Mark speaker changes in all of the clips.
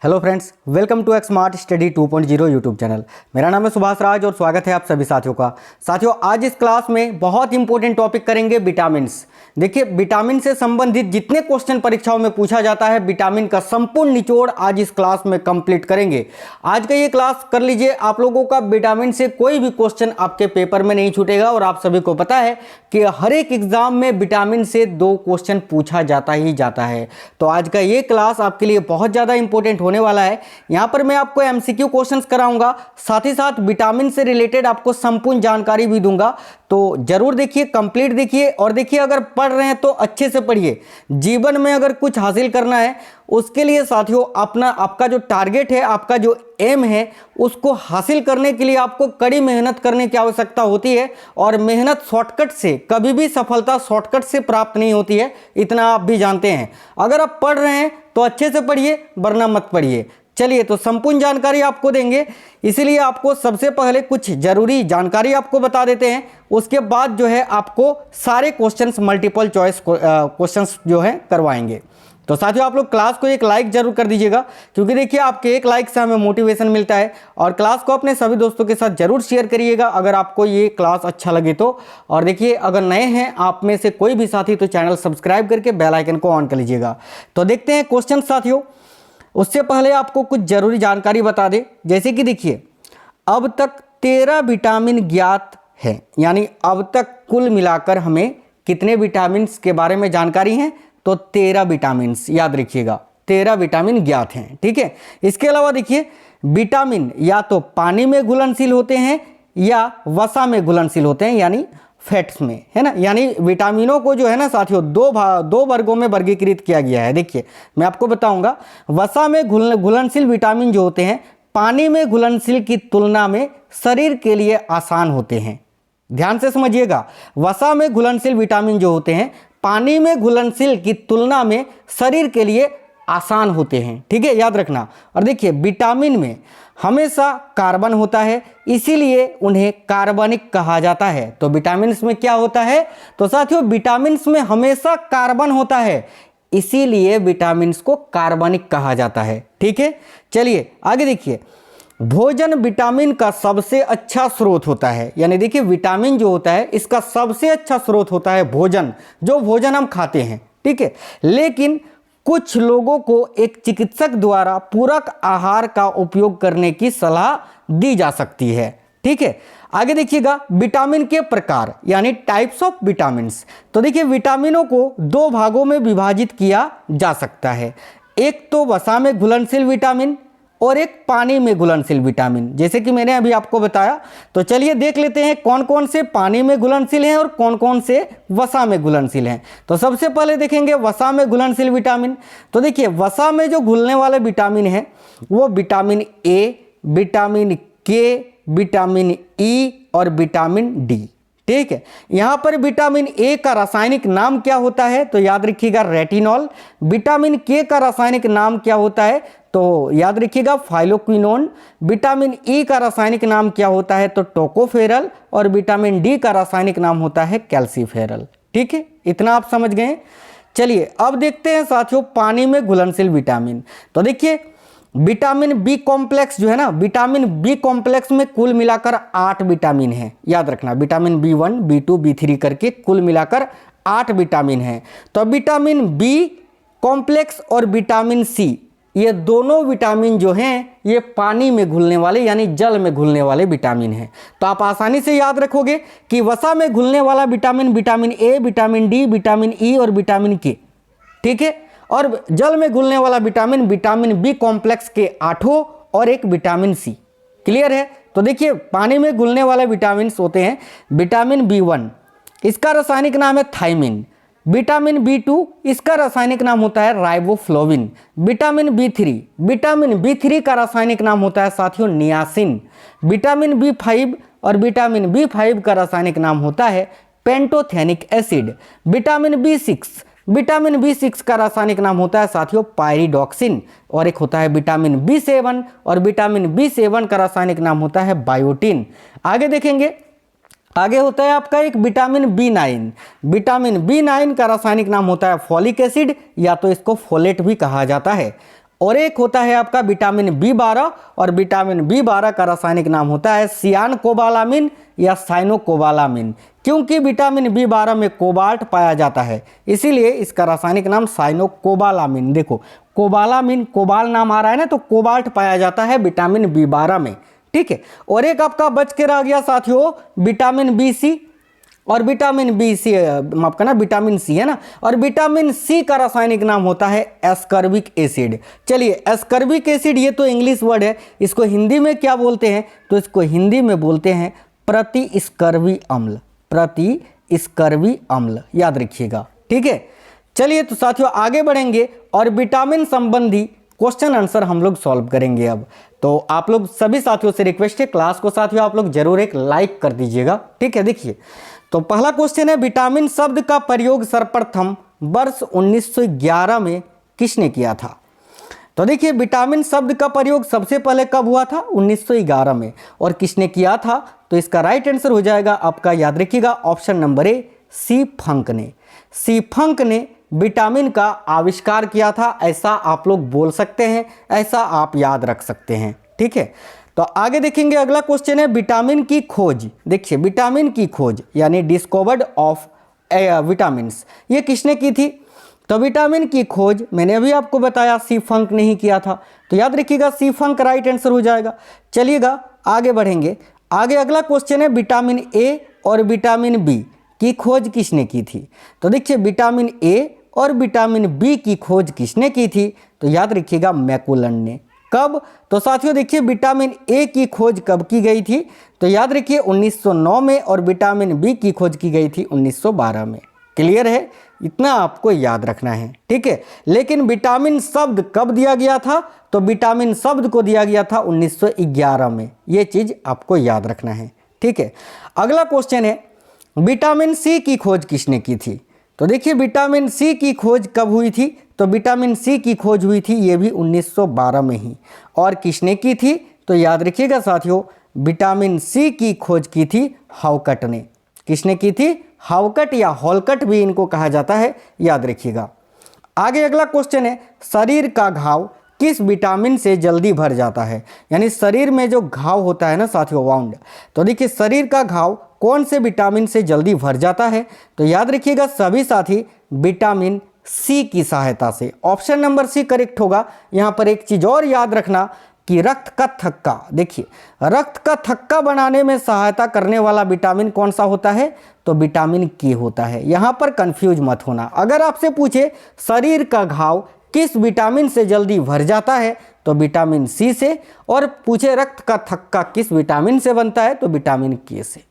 Speaker 1: Hello friends, welcome to Xmart study 2.0 YouTube channel. मेरा नाम है सुभाष राज और स्वागत है आप सभी साथियों का। साथियों, आज इस क्लास में बहुत इंपॉर्टेंट टॉपिक करेंगे विटामिन्स। देखिए, विटामिन से संबंधित जितने क्वेश्चन परीक्षाओं में पूछा जाता है, विटामिन का संपूर्ण निचोड़ आज इस क्लास में कंप्लीट करेंगे। आज का ये क्लास कर लीजिए, आप लोगों का विटामिन से कोई भी क्वेश्चन आपके पेपर में नहीं छूटेगा। और आप सभी को पता है कि हर एक एग्जाम में विटामिन से 2 क्वेश्चन पूछा जाता ही जाता है। तो आज का ये क्लास आपके लिए बहुत ज़्यादा इंपॉर्टेंट होने वाला है। यहां पर मैं आपको एमसीक्यू क्वेश्चंस कराऊंगा, साथ ही साथ विटामिन से रिलेटेड आपको संपूर्ण जानकारी भी दूंगा। तो जरूर देखिए, कंप्लीट देखिए। और देखिए, अगर पढ़ रहे हैं तो अच्छे से पढ़िए। जीवन में अगर कुछ हासिल करना है, उसके लिए साथियों आपका जो टारगेट है, आपका जो एम है, उसको हासिल करने के लिए आपको कड़ी मेहनत करने की आवश्यकता होती है। और मेहनत शॉर्टकट से, कभी भी सफलता शॉर्टकट से प्राप्त नहीं होती है, इतना आप भी जानते हैं। अगर आप पढ़ रहे हैं तो अच्छे से पढ़िए, वरना मत पढ़िए। चलिए, तो संपूर्ण जानकारी आपको देंगे, इसलिए आपको सबसे पहले कुछ जरूरी जानकारी आपको बता देते हैं। उसके बाद जो है आपको सारे क्वेश्चंस, मल्टीपल चॉइस क्वेश्चंस जो है करवाएंगे। तो साथियों, आप लोग क्लास को एक लाइक जरूर कर दीजिएगा, क्योंकि देखिए, आपके एक लाइक से हमें मोटिवेशन मिलता है। और क्लास को अपने सभी दोस्तों के साथ जरूर शेयर करिएगा अगर आपको ये क्लास अच्छा लगे तो। और देखिए, अगर नए हैं आप में से कोई भी साथी, तो चैनल सब्सक्राइब करके बेल आइकन को ऑन कर लीजिएगा। तो देखते हैं क्वेश्चन साथियों। उससे पहले आपको कुछ जरूरी जानकारी बता दें, जैसे कि देखिए, अब तक 13 विटामिन ज्ञात है, यानी अब तक कुल मिलाकर हमें कितने विटामिन के बारे में जानकारी है, तो 13 विटामिन, याद रखिएगा 13 विटामिन ज्ञात हैं। ठीक है। इसके अलावा देखिए, विटामिन या तो पानी में घुलनशील होते हैं या वसा में घुलनशील होते हैं, यानी फैट्स में, है ना। यानी विटामिनों को जो है ना साथियों, दो वर्गों में वर्गीकृत किया गया है। देखिए, मैं आपको बताऊंगा, वसा में घुलनशील विटामिन जो होते हैं, पानी में घुलनशील की तुलना में शरीर के लिए आसान होते हैं। ध्यान से समझिएगा, वसा में घुलनशील विटामिन जो होते हैं, पानी में घुलनशील की तुलना में शरीर के लिए आसान होते हैं। ठीक है, याद रखना। और देखिए, विटामिन में हमेशा कार्बन होता है, इसीलिए उन्हें कार्बनिक कहा जाता है। तो विटामिन्स में क्या होता है, तो साथियों, विटामिन्स में हमेशा कार्बन होता है, इसीलिए विटामिन्स को कार्बनिक कहा जाता है। ठीक है, चलिए आगे देखिए। भोजन विटामिन का सबसे अच्छा स्रोत होता है, यानी देखिए, विटामिन जो होता है, इसका सबसे अच्छा स्रोत होता है भोजन, जो भोजन हम खाते हैं। ठीक है, लेकिन कुछ लोगों को एक चिकित्सक द्वारा पूरक आहार का उपयोग करने की सलाह दी जा सकती है। ठीक है, आगे देखिएगा, विटामिन के प्रकार, यानी टाइप्स ऑफ विटामिन्स। तो देखिए, विटामिनों को 2 भागों में विभाजित किया जा सकता है। एक तो वसा में घुलनशील विटामिन और एक पानी में घुलनशील विटामिन, जैसे कि मैंने अभी आपको बताया। तो चलिए देख लेते हैं कौन कौन से पानी में घुलनशील हैं और कौन कौन से वसा में घुलनशील हैं। तो सबसे पहले देखेंगे वसा में घुलनशील विटामिन। तो देखिए, वसा में जो घुलने वाले विटामिन हैं, वो विटामिन ए, विटामिन के, विटामिन ई और विटामिन डी। ठीक है, यहां पर विटामिन ए का रासायनिक नाम क्या होता है, तो याद रखिएगा रेटिनॉल। विटामिन के का रासायनिक नाम क्या होता है, तो याद रखिएगा फाइलोक्विनोन। विटामिन ई का रासायनिक नाम क्या होता है, तो टोकोफेरल। और विटामिन डी का रासायनिक नाम होता है कैल्सीफेरल। ठीक है, इतना आप समझ गए। चलिए अब देखते हैं साथियों, पानी में घुलनशील विटामिन। तो देखिए, विटामिन बी कॉम्प्लेक्स जो है ना, विटामिन बी कॉम्प्लेक्स में कुल मिलाकर 8 विटामिन है। याद रखना, विटामिन B1, B2, B3 करके कुल मिलाकर 8 विटामिन है। तो विटामिन बी कॉम्प्लेक्स और विटामिन सी, ये दोनों विटामिन जो हैं, ये पानी में घुलने वाले, यानी जल में घुलने वाले विटामिन हैं। तो आप आसानी से याद रखोगे कि वसा में घुलने वाला vitamin, vitamin A, vitamin D, vitamin E और विटामिन के। ठीक है, और जल में घुलने वाला विटामिन, विटामिन बी कॉम्प्लेक्स के 8 और एक विटामिन सी। क्लियर है। तो देखिए, पानी में घुलने वाले विटामिन होते हैं विटामिन B1, इसका रासायनिक नाम है थायमिन। विटामिन B2, इसका रासायनिक नाम होता है राइबोफ्लोविन। विटामिन B3 का रासायनिक नाम होता है साथियों नियासिन। विटामिन B5 और विटामिन B5 का रासायनिक नाम होता है पेंटोथेनिक एसिड। विटामिन B6 का रासायनिक नाम होता है साथियों पायरिडॉक्सिन। और एक होता है विटामिन B7, और विटामिन B7 का रासायनिक नाम होता है बायोटिन। आगे देखेंगे, आगे होता है आपका एक विटामिन B9। विटामिन B9 का रासायनिक नाम होता है फॉलिक एसिड, या तो इसको फोलेट भी कहा जाता है। और एक होता है आपका विटामिन B12 और विटामिन B12 का रासायनिक नाम होता है सियानकोबालामिन या साइनोकोबालामिन। क्योंकि विटामिन B12 में कोबाल्ट पाया जाता है इसीलिए इसका रासायनिक नाम साइनोकोबालामिन। देखो कोबालामिन, कोबाल नाम आ रहा है ना, तो कोबाल्ट पाया जाता है विटामिन B12 में, ठीक है। और एक आपका बच के रह गया साथियों विटामिन B सी, और विटामिन बी सी माफ करना विटामिन सी है ना, और विटामिन सी का रासायनिक नाम होता है एस्कर्बिक एसिड। चलिए एस्कर्बिक एसिड ये तो इंग्लिश वर्ड है, इसको हिंदी में क्या बोलते हैं, तो इसको हिंदी में बोलते हैं प्रतिस्कर्वी अम्ल, प्रतिस्कर्वी अम्ल, याद रखिएगा, ठीक है। चलिए तो साथियों आगे बढ़ेंगे और विटामिन संबंधी क्वेश्चन आंसर हम लोग सॉल्व करेंगे अब। तो आप लोग सभी साथियों से रिक्वेस्ट है, क्लास को साथियों आप लोग जरूर एक लाइक कर दीजिएगा, ठीक है। देखिए तो पहला क्वेश्चन है विटामिन शब्द का प्रयोग सर्वप्रथम वर्ष 1911 में किसने किया था। तो देखिए विटामिन शब्द का प्रयोग सबसे पहले कब हुआ था, 1911 में, और किसने किया था, तो इसका राइट आंसर हो जाएगा आपका, याद रखिएगा, ऑप्शन नंबर ए सी फंक ने। सी फंक ने विटामिन का आविष्कार किया था, ऐसा आप लोग बोल सकते हैं, ऐसा आप याद रख सकते हैं, ठीक है। तो आगे देखेंगे अगला क्वेश्चन है विटामिन की खोज। देखिए विटामिन की खोज यानी डिस्कवर्ड ऑफ विटामिन्स, ये किसने की थी, तो विटामिन की खोज मैंने अभी आपको बताया सी फंक ने ही किया था, तो याद रखिएगा सी फंक राइट आंसर हो जाएगा। चलिएगा आगे बढ़ेंगे, आगे अगला क्वेश्चन है विटामिन ए और विटामिन बी की खोज किसने की थी। तो देखिए विटामिन ए और विटामिन बी की खोज किसने की थी, तो याद रखिएगा मैकुलन ने। कब, तो साथियों देखिए विटामिन ए की खोज कब की गई थी, तो याद रखिए 1909 में, और विटामिन बी की खोज की गई थी 1912 में। क्लियर है, इतना आपको याद रखना है, ठीक है। लेकिन विटामिन शब्द कब दिया गया था, तो विटामिन शब्द को दिया गया था 1911 में, ये चीज आपको याद रखना है, ठीक है। अगला क्वेश्चन है विटामिन सी की खोज किसने की थी। तो देखिए विटामिन सी की खोज कब हुई थी, तो विटामिन सी की खोज हुई थी ये भी 1912 में ही, और किसने की थी, तो याद रखिएगा साथियों विटामिन सी की खोज की थी हाउकट ने। किसने की थी, हाउकट या हॉलकट भी इनको कहा जाता है, याद रखिएगा। आगे अगला क्वेश्चन है शरीर का घाव किस विटामिन से जल्दी भर जाता है, यानी शरीर में जो घाव होता है ना साथियों वाउंड, तो देखिए शरीर का घाव कौन से विटामिन से जल्दी भर जाता है, तो याद रखिएगा सभी साथी विटामिन सी की सहायता से। ऑप्शन नंबर सी करेक्ट होगा। यहाँ पर एक चीज और याद रखना कि रक्त का थक्का, देखिए रक्त का थक्का बनाने में सहायता करने वाला विटामिन कौन सा होता है, तो विटामिन के होता है। यहाँ पर कंफ्यूज मत होना, अगर आपसे पूछे शरीर का घाव किस विटामिन से जल्दी भर जाता है, तो विटामिन सी से, और पूछे रक्त का थक्का किस विटामिन से बनता है, तो विटामिन के से,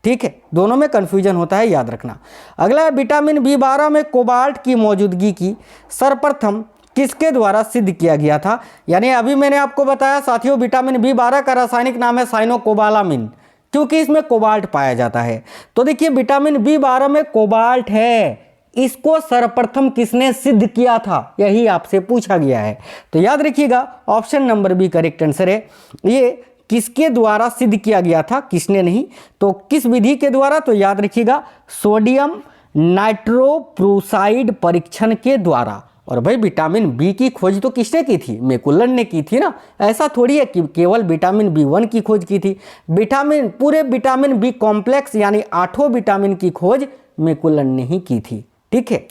Speaker 1: ठीक है। दोनों में कंफ्यूजन होता है, याद रखना। अगला है विटामिन B12 में कोबाल्ट की मौजूदगी की सर्वप्रथम किसके द्वारा सिद्ध किया गया था, यानी अभी मैंने आपको बताया साथियों विटामिन B12 का रासायनिक नाम है साइनोकोबालामिन, क्योंकि इसमें कोबाल्ट पाया जाता है। तो देखिए विटामिन B12 में कोबाल्ट है, इसको सर्वप्रथम किसने सिद्ध किया था, यही आपसे पूछा गया है। तो याद रखिएगा option number B correct answer है। ये किसके द्वारा सिद्ध किया गया था, किसने नहीं, तो किस विधि के द्वारा, तो याद रखिएगा सोडियम नाइट्रोप्रूसाइड परीक्षण के द्वारा। और भाई विटामिन बी की खोज तो किसने की थी, मैकुलन ने की थी ना, ऐसा थोड़ी है कि केवल विटामिन B1 की खोज की थी। पूरे विटामिन बी कॉम्प्लेक्स यानी 8 विटामिन की खोज मैकुलन ने ही की थी, ठीक है।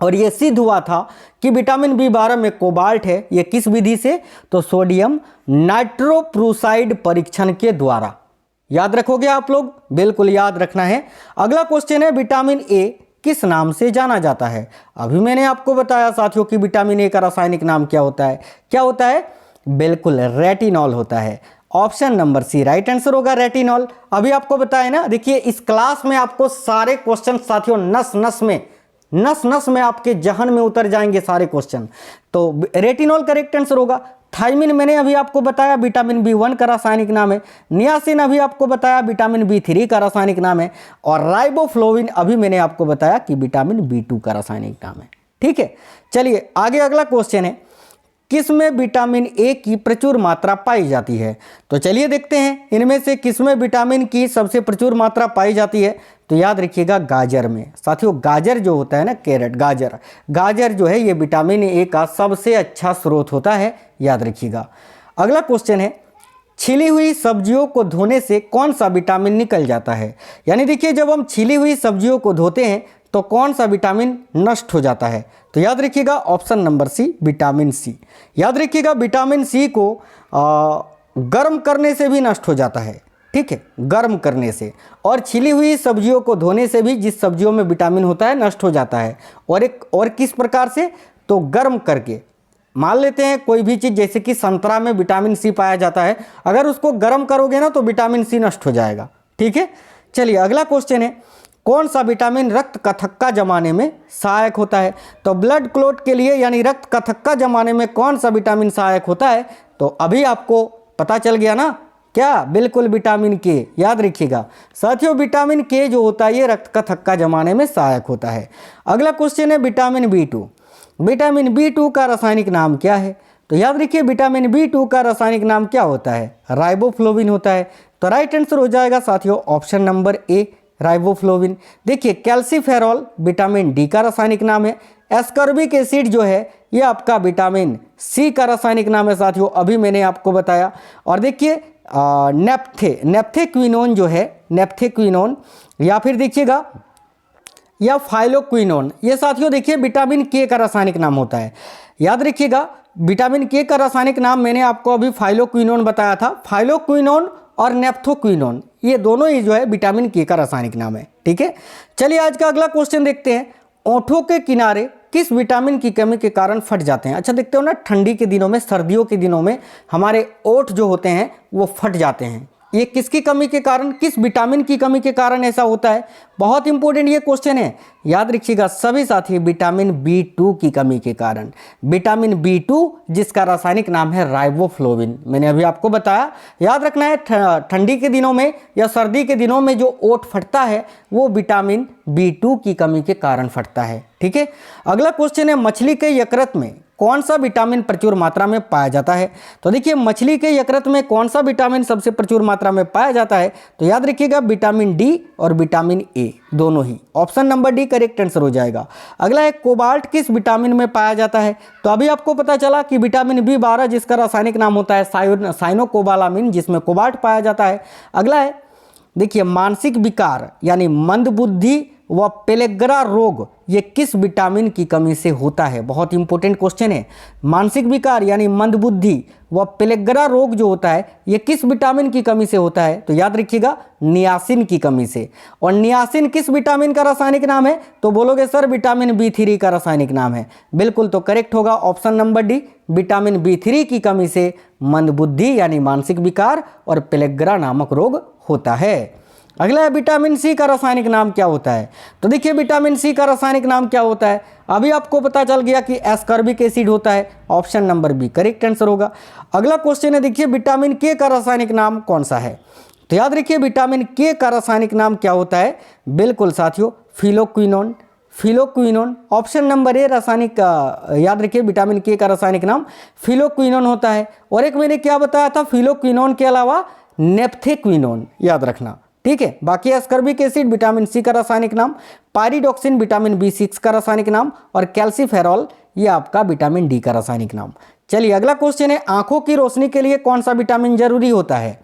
Speaker 1: और ये सिद्ध हुआ था कि विटामिन B12 में कोबाल्ट है, ये किस विधि से, तो सोडियम नाइट्रोप्रूसाइड परीक्षण के द्वारा। याद रखोगे आप लोग, बिल्कुल याद रखना है। अगला क्वेश्चन है विटामिन ए किस नाम से जाना जाता है। अभी मैंने आपको बताया साथियों कि विटामिन ए का रासायनिक नाम क्या होता है, क्या होता है, बिल्कुल रेटिनॉल होता है। Option number C right answer होगा रेटिनॉल। अभी आपको बताया ना, देखिए इस क्लास में आपको सारे क्वेश्चन साथियों नस नस में आपके जहन में उतर जाएंगे सारे क्वेश्चन। तो रेटिनॉल करेक्ट आंसर होगा। थायमिन मैंने अभी आपको बताया विटामिन B1 का रासायनिक नाम है। नियासिन अभी आपको बताया विटामिन B3 का रासायनिक नाम है। और राइबोफ्लोविन अभी मैंने आपको बताया कि विटामिन B2 का रासायनिक नाम है, ठीक है। चलिए आगे अगला क्वेश्चन है किसमें विटामिन ए की प्रचुर मात्रा पाई जाती है। तो चलिए देखते हैं इनमें से किसमें विटामिन की सबसे प्रचुर मात्रा पाई जाती है। तो याद रखिएगा गाजर में। साथियों गाजर जो होता है ना, कैरेट, गाजर जो है ये विटामिन ए का सबसे अच्छा स्रोत होता है, याद रखिएगा। अगला क्वेश्चन है, छिली हुई सब्जियों को धोने से कौन सा विटामिन निकल जाता है? यानी देखिए जब हम छिली हुई सब्जियों को धोते हैं तो कौन सा विटामिन नष्ट हो जाता है? तो याद रखिएगा option number C, vitamin C. याद रखिएगा विटामिन सी को गर्म करने से भी नष्ट हो जाता है, ठीक है, गर्म करने से। और छिली हुई सब्जियों को धोने से भी जिस सब्जियों में विटामिन होता है नष्ट हो जाता है। और किस प्रकार से? तो गर्म करके। मान लेते हैं कोई भी चीज़, जैसे कि संतरा में विटामिन सी पाया जाता है, अगर उसको गर्म करोगे ना तो विटामिन सी नष्ट हो जाएगा, ठीक है। चलिए अगला क्वेश्चन है, कौन सा विटामिन रक्त का थक्का जमाने में सहायक होता है? तो ब्लड क्लॉट के लिए यानी रक्त का थक्का जमाने में कौन सा विटामिन सहायक होता है? तो अभी आपको पता चल गया ना, क्या? बिल्कुल विटामिन के। याद रखिएगा साथियों, विटामिन के जो होता है ये रक्त का थक्का जमाने में सहायक होता है। अगला क्वेश्चन है विटामिन बी2। विटामिन बी2 का रासायनिक नाम क्या है? तो याद रखिए विटामिन बी2 का रासायनिक नाम क्या होता है? राइबोफ्लोविन होता है। तो राइट आंसर हो जाएगा साथियों ऑप्शन नंबर ए, राइबोफ्लोविन। देखिए कैल्सीफेरॉल विटामिन डी का रासायनिक नाम है। एस्कॉर्बिक एसिड जो है ये आपका विटामिन सी का रासायनिक नाम है साथियों, अभी मैंने आपको बताया। और देखिए नेप्थेक्विनोन जो है, नेप्थेक्विनोन या फिर देखिएगा या फाइलोक्विनोन, ये साथियों देखिए विटामिन के का रासायनिक नाम होता है। याद रखिएगा विटामिन के का रासायनिक नाम मैंने आपको अभी फाइलोक्विनोन बताया था। फाइलोक्विनोन और नेप्थोक्विनोन ये दोनों ही जो है विटामिन के का रासायनिक नाम है, ठीक है। चलिए आज का अगला क्वेश्चन देखते हैं, ओंठों के किनारे किस विटामिन की कमी के कारण फट जाते हैं? अच्छा देखते हो ना, ठंडी के दिनों में, सर्दियों के दिनों में हमारे ओंठ जो होते हैं वो फट जाते हैं। ये किसकी कमी के कारण, किस विटामिन की कमी के कारण ऐसा होता है? बहुत इंपॉर्टेंट ये क्वेश्चन है, याद रखिएगा सभी साथी, विटामिन बी2 की कमी के कारण। विटामिन बी2 जिसका रासायनिक नाम है राइबोफ्लोविन, मैंने अभी आपको बताया। याद रखना है ठंडी के दिनों में या सर्दी के दिनों में जो ओंठ फटता है वो विटामिन बी2 की कमी के कारण फटता है, ठीक है। अगला क्वेश्चन है, मछली के यकृत में कौन सा विटामिन प्रचुर मात्रा में पाया जाता है? तो देखिए मछली के यकृत में कौन सा विटामिन सबसे प्रचुर मात्रा में पाया जाता है? तो याद रखिएगा विटामिन डी और विटामिन ए दोनों ही। Option number D correct answer हो जाएगा। अगला है, कोबाल्ट किस विटामिन में पाया जाता है? तो अभी आपको पता चला कि विटामिन बी12 जिसका रासायनिक नाम होता है साइनोकोबालामिन, जिसमें कोबाल्ट पाया जाता है। अगला है देखिए, मानसिक विकार यानी मंदबुद्धि व पेलेग्रा रोग ये किस विटामिन की कमी से होता है? बहुत इंपॉर्टेंट क्वेश्चन है। मानसिक विकार यानी मंदबुद्धि व पेलेग्रा रोग जो होता है ये किस विटामिन की कमी से होता है? तो याद रखिएगा नियासिन की कमी से। और नियासिन किस विटामिन का रासायनिक नाम है? तो बोलोगे सर विटामिन बी3 का रासायनिक नाम है। बिल्कुल, तो करेक्ट होगा option number D, vitamin B3 की कमी से मंदबुद्धि यानी मानसिक विकार और पेलेग्रा नामक रोग होता है। अगला है, विटामिन सी का रासायनिक नाम क्या होता है? तो देखिए विटामिन सी का रासायनिक नाम क्या होता है? अभी आपको पता चल गया कि एस्कॉर्बिक एसिड होता है। Option number B correct answer होगा। अगला क्वेश्चन है, देखिए विटामिन के का रासायनिक नाम कौन सा है? तो याद रखिए विटामिन के का रासायनिक नाम क्या होता है? बिल्कुल साथियों, phylloquinone. Phylloquinone option number A रासायनिक, याद रखिए विटामिन के का रासायनिक नाम फिलोक्विनोन होता है। और एक मैंने क्या बताया था, फिलोक्विनोन के अलावा नेप्थेक्विनोन, याद रखना, ठीक है। बाकी एस्कॉर्बिक एसिड विटामिन सी का रासायनिक नाम, पायरिडॉक्सिन विटामिन बी6 का रासायनिक नाम और कैल्सीफेरॉल ये आपका विटामिन डी का रासायनिक नाम। चलिए अगला क्वेश्चन है, आंखों की रोशनी के लिए कौन सा विटामिन जरूरी होता है?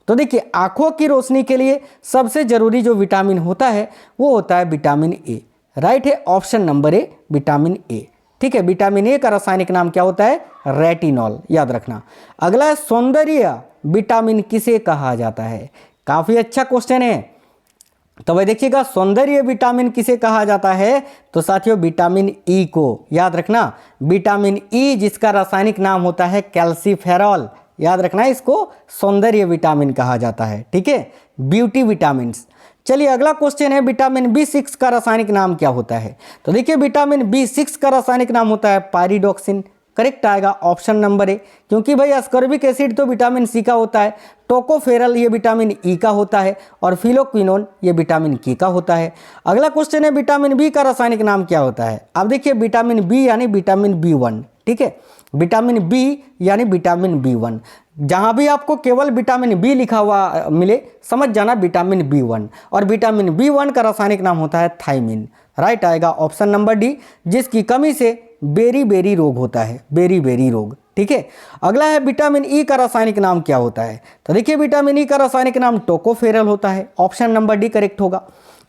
Speaker 1: तो देखिए आंखों की रोशनी के लिए सबसे जरूरी जो विटामिन होता है वो होता है विटामिन ए। राइट है option number A, vitamin A, ठीक है। विटामिन ए का रासायनिक नाम क्या होता है? रेटिनॉल, याद रखना। अगला है, सौंदर्य विटामिन किसे कहा जाता है? काफी अच्छा क्वेश्चन है। तो भाई देखिएगा सौंदर्य विटामिन किसे कहा जाता है? तो साथियों विटामिन ई को, याद रखना विटामिन ई जिसका रासायनिक नाम होता है कैल्सीफेरॉल, याद रखना इसको सौंदर्य विटामिन कहा जाता है, ठीक है, ब्यूटी विटामिन। चलिए अगला क्वेश्चन है, विटामिन बी6 का रासायनिक नाम क्या होता है? तो देखिए विटामिन बी6 का रासायनिक नाम होता है पायरिडॉक्सिन। करेक्ट आएगा ऑप्शन नंबर ए, क्योंकि भाई एस्कॉर्बिक एसिड तो विटामिन सी का होता है, टोकोफेरल ये विटामिन ई का होता है और फिलोक्विनोन ये विटामिन के का होता है। अगला क्वेश्चन है, विटामिन बी का रासायनिक नाम क्या होता है? अब देखिए विटामिन बी यानी विटामिन बी1, ठीक है। विटामिन बी यानी विटामिन B1, जहाँ भी आपको केवल विटामिन बी लिखा हुआ मिले समझ जाना विटामिन B1, और विटामिन B1 का रासायनिक नाम होता है थायमिन। राइट आएगा ऑप्शन नंबर डी, जिसकी कमी से बेरी बेरी रोग होता है, बेरी बेरी रोग। ठीक है। अगला है विटामिन ई का रासायनिक नाम क्या होता है? तो देखिए विटामिन ई का रासायनिक नाम टोकोफेरल होता है, ऑप्शन नंबर डी करेक्ट होगा।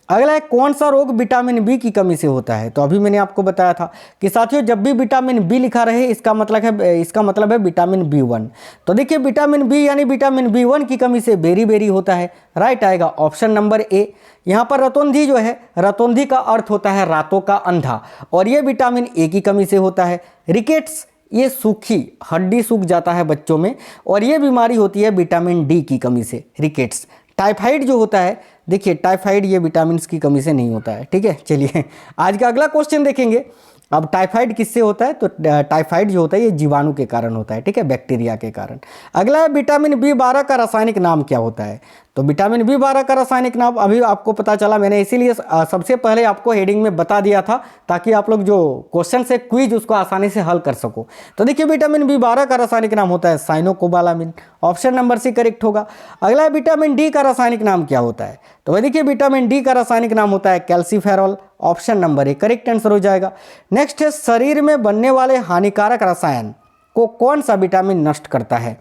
Speaker 1: अगला है कौन सा रोग विटामिन बी की कमी से होता है? तो अभी मैंने आपको बताया था कि साथियों जब भी विटामिन बी लिखा रहे इसका मतलब है विटामिन B1। तो देखिए विटामिन बी यानी विटामिन B1 की कमी से बेरी बेरी होता है। राइट आएगा ऑप्शन नंबर ए। यहाँ पर रतौंधी जो है, रतौंधी का अर्थ होता है रातों का अंधा, और ये विटामिन ए की कमी से होता है। रिकेट्स, ये सूखी हड्डी सूख जाता है बच्चों में, और ये बीमारी होती है विटामिन डी की कमी से, रिकेट्स। टाइफाइड जो होता है, देखिए टाइफाइड ये विटामिन की कमी से नहीं होता है। ठीक है, चलिए आज का अगला क्वेश्चन देखेंगे। अब टाइफाइड किससे होता है? तो टाइफाइड जो होता है ये जीवाणु के कारण होता है, ठीक है, बैक्टीरिया के कारण। अगला है विटामिन B12 का रासायनिक नाम क्या होता है? तो विटामिन B12 का रासायनिक नाम अभी आपको पता चला, मैंने इसीलिए सबसे पहले आपको हेडिंग में बता दिया था ताकि आप लोग जो क्वेश्चन से क्विज उसको आसानी से हल कर सको। तो देखिए विटामिन B12 का रासायनिक नाम होता है cyanocobalamin, option number C correct होगा। अगला है विटामिन डी का रासायनिक नाम क्या होता है? तो वह देखिए विटामिन डी का रासायनिक नाम होता है calciferol, option number A correct answer हो जाएगा। नेक्स्ट है शरीर में बनने वाले हानिकारक रसायन को कौन सा विटामिन नष्ट करता है?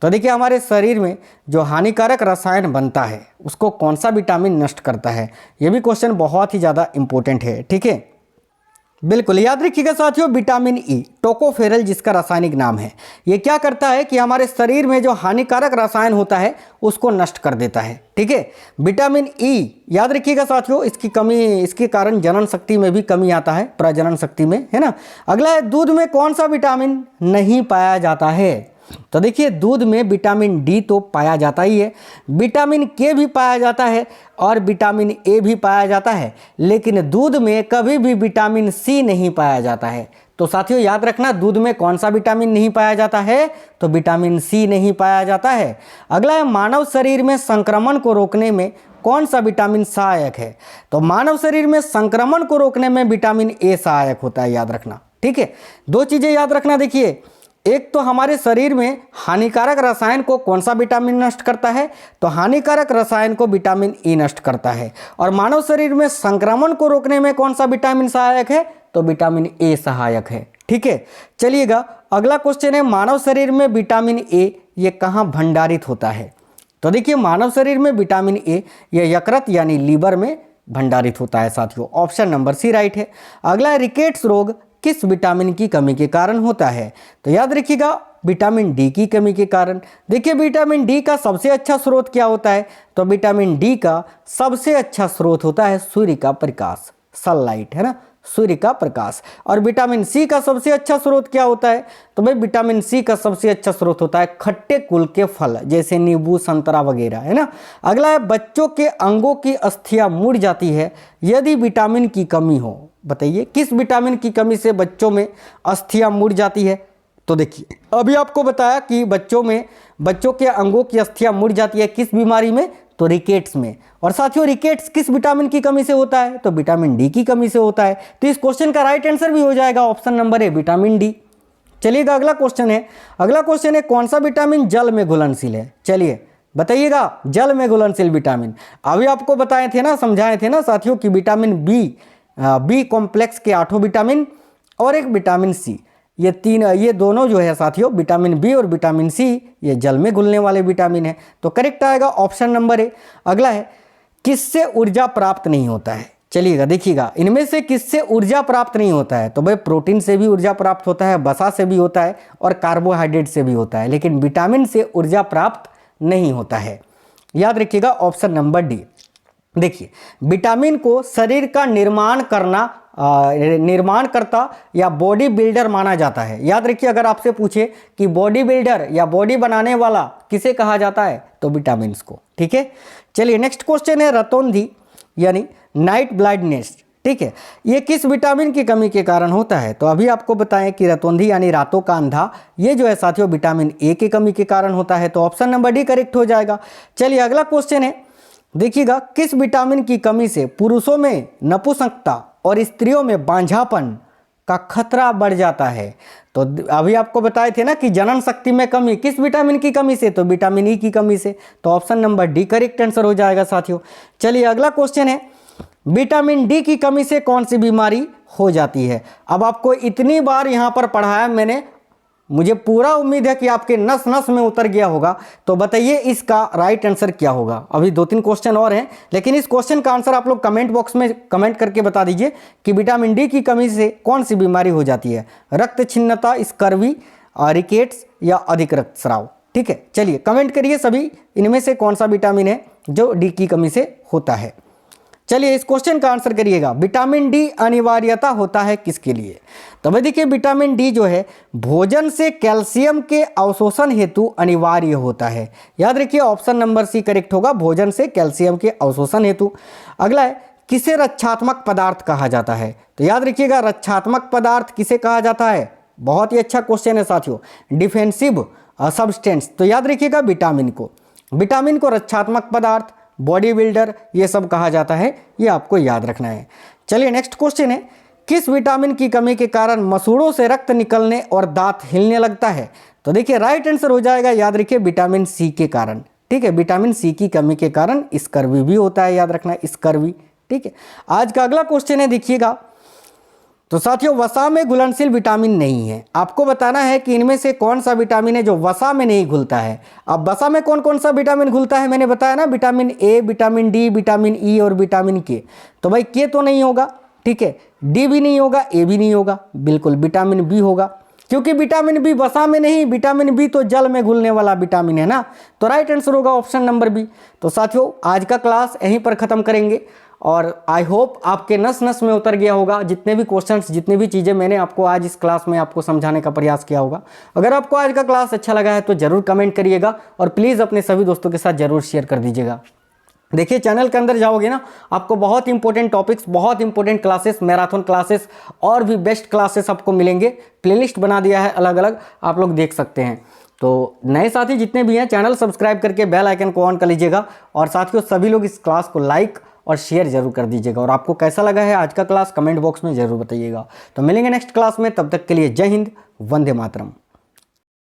Speaker 1: तो देखिए हमारे शरीर में जो हानिकारक रसायन बनता है उसको कौन सा विटामिन नष्ट करता है? ये भी क्वेश्चन बहुत ही ज़्यादा इंपॉर्टेंट है। ठीक है, बिल्कुल याद रखिएगा साथियों, विटामिन ई टोकोफेरल जिसका रासायनिक नाम है, ये क्या करता है कि हमारे शरीर में जो हानिकारक रसायन होता है उसको नष्ट कर देता है। ठीक है, विटामिन ई याद रखिएगा साथियों, इसकी कमी, इसके कारण जनन शक्ति में भी कमी आता है, प्रजनन शक्ति में, है ना। अगला है दूध में कौन सा विटामिन नहीं पाया जाता है? तो देखिए दूध में विटामिन डी तो पाया जाता ही है, विटामिन के भी पाया जाता है और विटामिन ए भी पाया जाता है, लेकिन दूध में कभी भी विटामिन सी नहीं पाया जाता है। तो साथियों याद रखना दूध में कौन सा विटामिन नहीं पाया जाता है? तो विटामिन सी नहीं पाया जाता है। अगला है मानव शरीर में संक्रमण को रोकने में कौन सा विटामिन सहायक है? तो मानव शरीर में संक्रमण को रोकने में विटामिन ए सहायक होता है, याद रखना। ठीक है, दो चीज़ें याद रखना। देखिए एक तो हमारे शरीर में हानिकारक रसायन को कौन सा विटामिन नष्ट करता है? तो हानिकारक रसायन को विटामिन ई नष्ट करता है। और मानव शरीर में संक्रमण को रोकने में कौन सा विटामिन सहायक है? तो विटामिन ए सहायक है। ठीक है, चलिएगा अगला क्वेश्चन है मानव शरीर में विटामिन ए ये कहाँ भंडारित होता है? तो देखिए मानव शरीर में विटामिन ए ये यकृत यानी लीवर में भंडारित होता है साथियों, ऑप्शन नंबर सी राइट है। अगला है रिकेट्स रोग किस विटामिन की कमी के कारण होता है? तो याद रखिएगा विटामिन डी की कमी के कारण। देखिए विटामिन डी का सबसे अच्छा स्रोत क्या होता है? तो विटामिन डी का सबसे अच्छा स्रोत होता है सूर्य का प्रकाश, सनलाइट, है ना, सूर्य का प्रकाश। और विटामिन सी का सबसे अच्छा स्रोत क्या होता है? तो भाई विटामिन सी का सबसे अच्छा स्रोत होता है खट्टे कुल के फल जैसे नींबू, संतरा वगैरह, है ना। अगला है बच्चों के अंगों की अस्थियां मुड़ जाती है यदि विटामिन की कमी हो। बताइए किस विटामिन की कमी से बच्चों में अस्थियां मुड़ जाती है? तो देखिए अभी आपको बताया कि बच्चों के अंगों की अस्थियां मुड़ जाती है किस बीमारी में? तो रिकेट्स में। और साथियों रिकेट्स किस विटामिन की कमी से होता है? तो विटामिन डी की कमी से होता है। तो इस क्वेश्चन का राइट आंसर भी हो जाएगा option number A vitamin D. चलिएगा अगला क्वेश्चन है कौन सा विटामिन जल में घुलनशील है? चलिए बताइएगा जल में घुलनशील विटामिन अभी आपको बताए थे ना, समझाए थे ना साथियों कि विटामिन बी कॉम्प्लेक्स के 8 विटामिन और एक विटामिन सी, ये दोनों जो है साथियों विटामिन बी और विटामिन सी ये जल में घुलने वाले विटामिन है। तो करेक्ट आएगा ऑप्शन नंबर ए। अगला है किससे ऊर्जा प्राप्त नहीं होता है? चलिएगा देखिएगा इनमें से किससे ऊर्जा प्राप्त नहीं होता है? तो भाई प्रोटीन से भी ऊर्जा प्राप्त होता है, वसा से भी होता है और कार्बोहाइड्रेट से भी होता है, लेकिन विटामिन से ऊर्जा प्राप्त नहीं होता है। याद रखिएगा ऑप्शन नंबर डी। देखिए विटामिन को शरीर का निर्माणकर्ता या बॉडी बिल्डर माना जाता है। याद रखिए अगर आपसे पूछे कि बॉडी बिल्डर या बॉडी बनाने वाला किसे कहा जाता है? तो विटामिन को। ठीक है, चलिए नेक्स्ट क्वेश्चन है रतौंधी यानी नाइट ब्लाइंडनेस। ठीक है, ये किस विटामिन की कमी के कारण होता है? तो अभी आपको बताएं कि रतौंधी यानी रातों का अंधा ये जो है साथियों विटामिन ए की कमी के कारण होता है। तो ऑप्शन नंबर डी करेक्ट हो जाएगा। चलिए अगला क्वेश्चन है, देखिएगा किस विटामिन की कमी से पुरुषों में नपुंसकता और स्त्रियों में बांझापन का खतरा बढ़ जाता है। तो अभी आपको बताए थे ना कि जनन शक्ति में कमी, किस विटामिन की कमी से? तो विटामिन ई की कमी से। तो option number D correct answer हो जाएगा साथियों। चलिए अगला क्वेश्चन है, विटामिन डी की कमी से कौन सी बीमारी हो जाती है? अब आपको इतनी बार यहां पर पढ़ाया मैंने, मुझे पूरा उम्मीद है कि आपके नस नस में उतर गया होगा। तो बताइए इसका राइट आंसर क्या होगा? अभी 2-3 क्वेश्चन और हैं, लेकिन इस क्वेश्चन का आंसर आप लोग कमेंट बॉक्स में कमेंट करके बता दीजिए कि विटामिन डी की कमी से कौन सी बीमारी हो जाती है? रक्तछिन्नता, स्कर्वी, रिकेट्स या अधिक रक्तस्राव। ठीक है, चलिए कमेंट करिए सभी, इनमें से कौन सा विटामिन है जो डी की कमी से होता है। चलिए इस क्वेश्चन का आंसर करिएगा, विटामिन डी अनिवार्यता होता है किसके लिए? तो भाई देखिए, विटामिन डी जो है भोजन से कैल्शियम के अवशोषण हेतु अनिवार्य होता है। याद रखिए ऑप्शन नंबर सी करेक्ट होगा, भोजन से कैल्शियम के अवशोषण हेतु। अगला है, किसे रक्षात्मक पदार्थ कहा जाता है? तो याद रखिएगा रक्षात्मक पदार्थ किसे कहा जाता है? बहुत ही अच्छा क्वेश्चन है साथियों, डिफेंसिव सब्सटेंस। तो याद रखिएगा विटामिन को रक्षात्मक पदार्थ, बॉडी बिल्डर, ये सब कहा जाता है, ये आपको याद रखना है। चलिए नेक्स्ट क्वेश्चन है, किस विटामिन की कमी के कारण मसूड़ों से रक्त निकलने और दांत हिलने लगता है? तो देखिए राइट आंसर हो जाएगा, याद रखिए विटामिन सी के कारण। ठीक है, विटामिन सी की कमी के कारण स्कर्वी भी होता है, याद रखना स्कर्वी। ठीक है, आज का अगला क्वेश्चन है, देखिएगा। तो साथियों वसा में घुलनशील विटामिन नहीं है, आपको बताना है कि इनमें से कौन सा विटामिन है जो वसा में नहीं घुलता है। अब वसा में कौन कौन सा विटामिन घुलता है? मैंने बताया ना, vitamin A, vitamin D, vitamin E और विटामिन के। तो भाई के तो नहीं होगा, ठीक है, डी भी नहीं होगा, ए भी नहीं होगा, बिल्कुल विटामिन बी होगा, क्योंकि विटामिन बी वसा में नहीं, विटामिन बी तो जल में घुलने वाला विटामिन है ना। तो राइट आंसर होगा ऑप्शन नंबर बी। तो साथियों आज का क्लास यहीं पर खत्म करेंगे और आई होप आपके नस नस में उतर गया होगा जितने भी क्वेश्चंस, जितनी भी चीज़ें मैंने आपको आज इस क्लास में आपको समझाने का प्रयास किया होगा। अगर आपको आज का क्लास अच्छा लगा है तो ज़रूर कमेंट करिएगा और प्लीज़ अपने सभी दोस्तों के साथ ज़रूर शेयर कर दीजिएगा। देखिए चैनल के अंदर जाओगे ना, आपको बहुत इंपॉर्टेंट टॉपिक्स, बहुत इंपॉर्टेंट क्लासेस, मैराथन क्लासेस और भी बेस्ट क्लासेस आपको मिलेंगे। प्लेलिस्ट बना दिया है अलग अलग, आप लोग देख सकते हैं। तो नए साथी जितने भी हैं चैनल सब्सक्राइब करके बेल आइकन को ऑन कर लीजिएगा और साथियों सभी लोग इस क्लास को लाइक और शेयर जरूर कर दीजिएगा। और आपको कैसा लगा है आज का क्लास कमेंट बॉक्स में जरूर बताइएगा। तो मिलेंगे नेक्स्ट क्लास में, तब तक के लिए जय हिंद, वंदे मातरम।